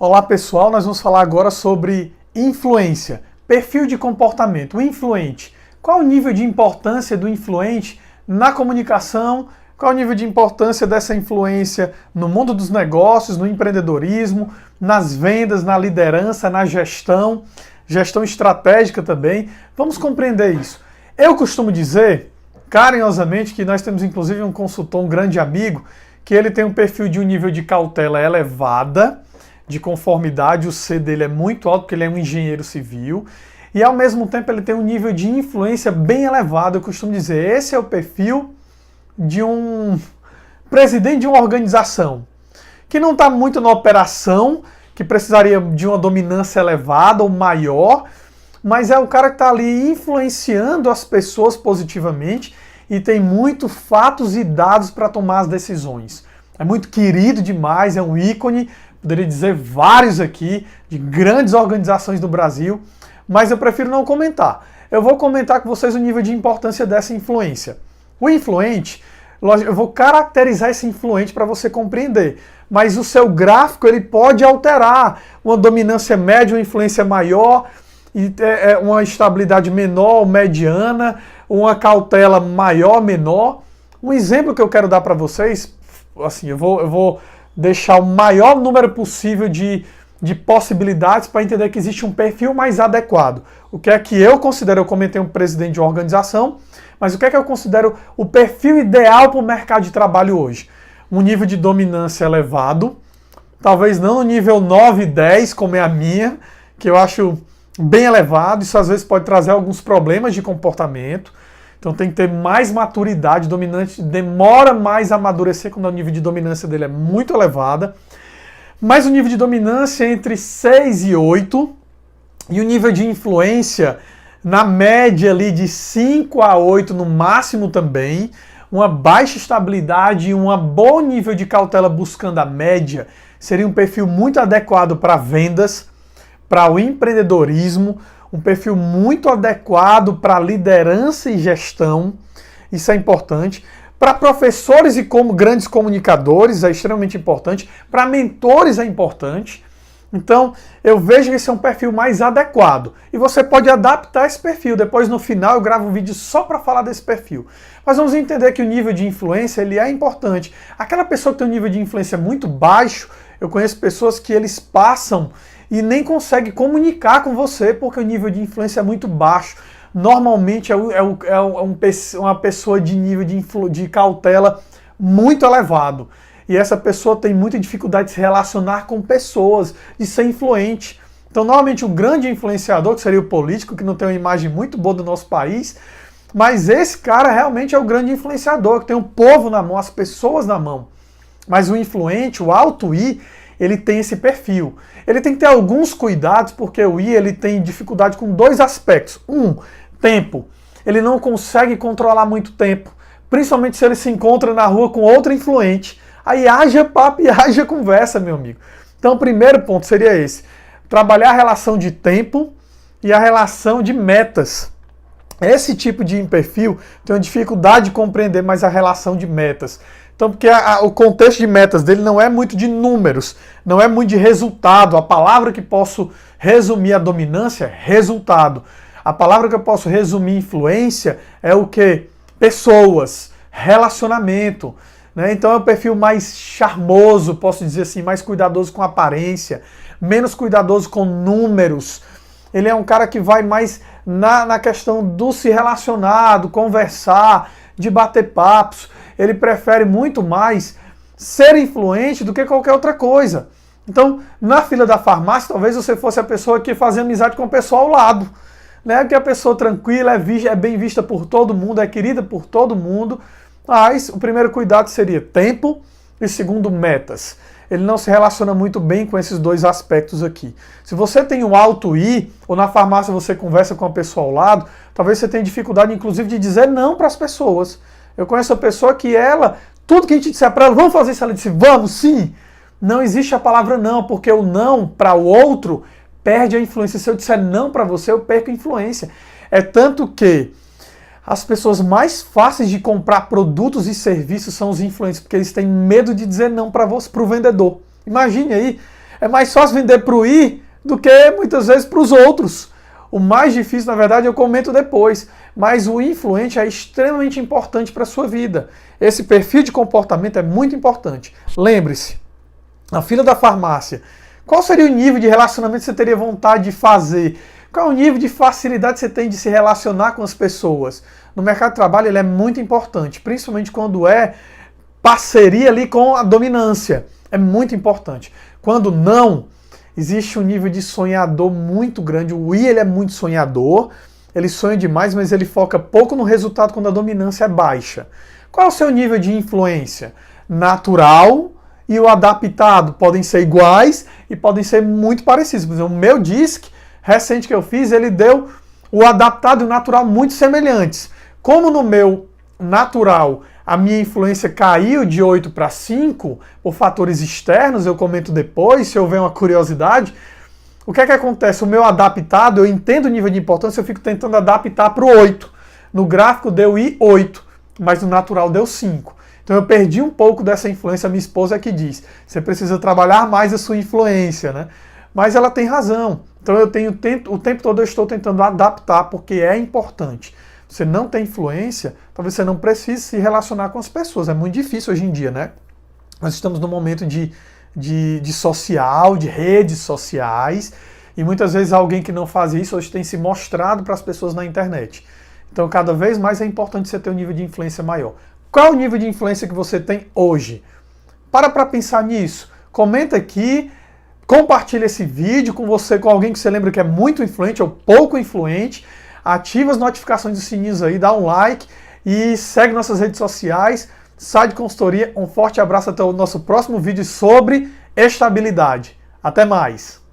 Olá pessoal, nós vamos falar agora sobre influência, perfil de comportamento, o influente. Qual o nível de importância do influente na comunicação? Qual o nível de importância dessa influência no mundo dos negócios, no empreendedorismo, nas vendas, na liderança, na gestão estratégica também? Vamos compreender isso. Eu costumo dizer, carinhosamente, que nós temos inclusive um consultor, um grande amigo, que ele tem um perfil de um nível de cautela elevada, de conformidade, o C dele é muito alto, porque ele é um engenheiro civil, e ao mesmo tempo ele tem um nível de influência bem elevado. Eu costumo dizer, esse é o perfil de um presidente de uma organização, que não está muito na operação, que precisaria de uma dominância elevada ou maior, mas é o cara que está ali influenciando as pessoas positivamente e tem muito fatos e dados para tomar as decisões. É muito querido demais, é um ícone, poderia dizer vários aqui, de grandes organizações do Brasil, mas eu prefiro não comentar. Eu vou comentar com vocês o nível de importância dessa influência. O influente, eu vou caracterizar esse influente para você compreender, mas o seu gráfico ele pode alterar uma dominância média, uma influência maior, uma estabilidade menor ou mediana, uma cautela maior, menor. Um exemplo que eu quero dar para vocês, assim, eu vou deixar o maior número possível de possibilidades para entender que existe um perfil mais adequado. O que é que eu considero, eu comentei um presidente de uma organização, mas o que é que eu considero o perfil ideal para o mercado de trabalho hoje? Um nível de dominância elevado, talvez não no nível 9 e 10, como é a minha, que eu acho bem elevado, isso às vezes pode trazer alguns problemas de comportamento. Então tem que ter mais maturidade, dominante demora mais a amadurecer quando o nível de dominância dele é muito elevada. Mas o nível de dominância é entre 6 e 8 e o nível de influência na média ali de 5 a 8 no máximo também. Uma baixa estabilidade e um bom nível de cautela buscando a média seria um perfil muito adequado para vendas, para o empreendedorismo, um perfil muito adequado para liderança e gestão, isso é importante. Para professores e como grandes comunicadores é extremamente importante. Para mentores é importante. Então, eu vejo que esse é um perfil mais adequado. E você pode adaptar esse perfil. Depois, no final, eu gravo um vídeo só para falar desse perfil. Mas vamos entender que o nível de influência ele é importante. Aquela pessoa que tem um nível de influência muito baixo, eu conheço pessoas que eles passam e nem conseguem comunicar com você porque o nível de influência é muito baixo. Normalmente uma pessoa de nível de cautela muito elevado. E essa pessoa tem muita dificuldade de se relacionar com pessoas, de ser influente. Então, normalmente, o grande influenciador, que seria o político, que não tem uma imagem muito boa do nosso país, mas esse cara realmente é o grande influenciador, que tem o povo na mão, as pessoas na mão. Mas o influente, o alto I, ele tem esse perfil. Ele tem que ter alguns cuidados, porque o I ele tem dificuldade com dois aspectos. Tempo. Ele não consegue controlar muito tempo, principalmente se ele se encontra na rua com outro influente. Aí haja papo e haja conversa, meu amigo. Então o primeiro ponto seria esse. Trabalhar a relação de tempo e a relação de metas. Esse tipo de perfil tem uma dificuldade de compreender mais a relação de metas. Então, porque o contexto de metas dele não é muito de números, não é muito de resultado. A palavra que posso resumir a dominância é resultado. A palavra que eu posso resumir influência é o quê? Pessoas, relacionamento. Né? Então é um perfil mais charmoso, posso dizer assim, mais cuidadoso com a aparência, menos cuidadoso com números. Ele é um cara que vai mais na questão do se relacionar, do conversar, de bater papos. Ele prefere muito mais ser influente do que qualquer outra coisa. Então, na fila da farmácia, talvez você fosse a pessoa que fazia amizade com o pessoal ao lado. Né? Que a pessoa tranquila, é bem vista por todo mundo, é querida por todo mundo. Mas o primeiro cuidado seria tempo e segundo, metas. Ele não se relaciona muito bem com esses dois aspectos aqui. Se você tem um alto I, ou na farmácia você conversa com a pessoa ao lado, talvez você tenha dificuldade, inclusive, de dizer não para as pessoas. Eu conheço a pessoa que tudo que a gente disser para ela, vamos fazer isso, ela disse, vamos, sim. Não existe a palavra não, porque o não para o outro perde a influência. Se eu disser não para você, eu perco a influência. É tanto que as pessoas mais fáceis de comprar produtos e serviços são os influencers, porque eles têm medo de dizer não para o vendedor. Imagine aí, É mais fácil vender para o I do que muitas vezes para os outros. O mais difícil, na verdade, eu comento depois. Mas o influente é extremamente importante para a sua vida. Esse perfil de comportamento é muito importante. Lembre-se, na fila da farmácia, qual seria o nível de relacionamento que você teria vontade de fazer? Qual é o nível de facilidade que você tem de se relacionar com as pessoas? No mercado de trabalho ele é muito importante, principalmente quando é parceria ali com a dominância. É muito importante. Quando não, existe um nível de sonhador muito grande. O I ele é muito sonhador, ele sonha demais, mas ele foca pouco no resultado quando a dominância é baixa. Qual é o seu nível de influência? Natural e o adaptado podem ser iguais e podem ser muito parecidos. Por exemplo, o meu DISC recente que eu fiz, ele deu o adaptado e o natural muito semelhantes. Como no meu natural a minha influência caiu de 8 para 5 por fatores externos, eu comento depois, se houver uma curiosidade, o que é que acontece? O meu adaptado, eu entendo o nível de importância, eu fico tentando adaptar para o 8. No gráfico deu I8, mas no natural deu 5. Então eu perdi um pouco dessa influência, minha esposa é que diz, você precisa trabalhar mais a sua influência, né? Mas ela tem razão. Então o tempo todo eu estou tentando adaptar, porque é importante. Você não tem influência, talvez você não precise se relacionar com as pessoas. É muito difícil hoje em dia, né? Nós estamos num momento de social, de redes sociais, e muitas vezes alguém que não faz isso hoje tem se mostrado para as pessoas na internet. Então cada vez mais é importante você ter um nível de influência maior. Qual é o nível de influência que você tem hoje? Para pensar nisso. Comenta aqui. Compartilhe esse vídeo com alguém que você lembra que é muito influente ou pouco influente. Ativa as notificações dos sininhos aí, dá um like e segue nossas redes sociais. Sai de consultoria. Um forte abraço até o nosso próximo vídeo sobre estabilidade. Até mais!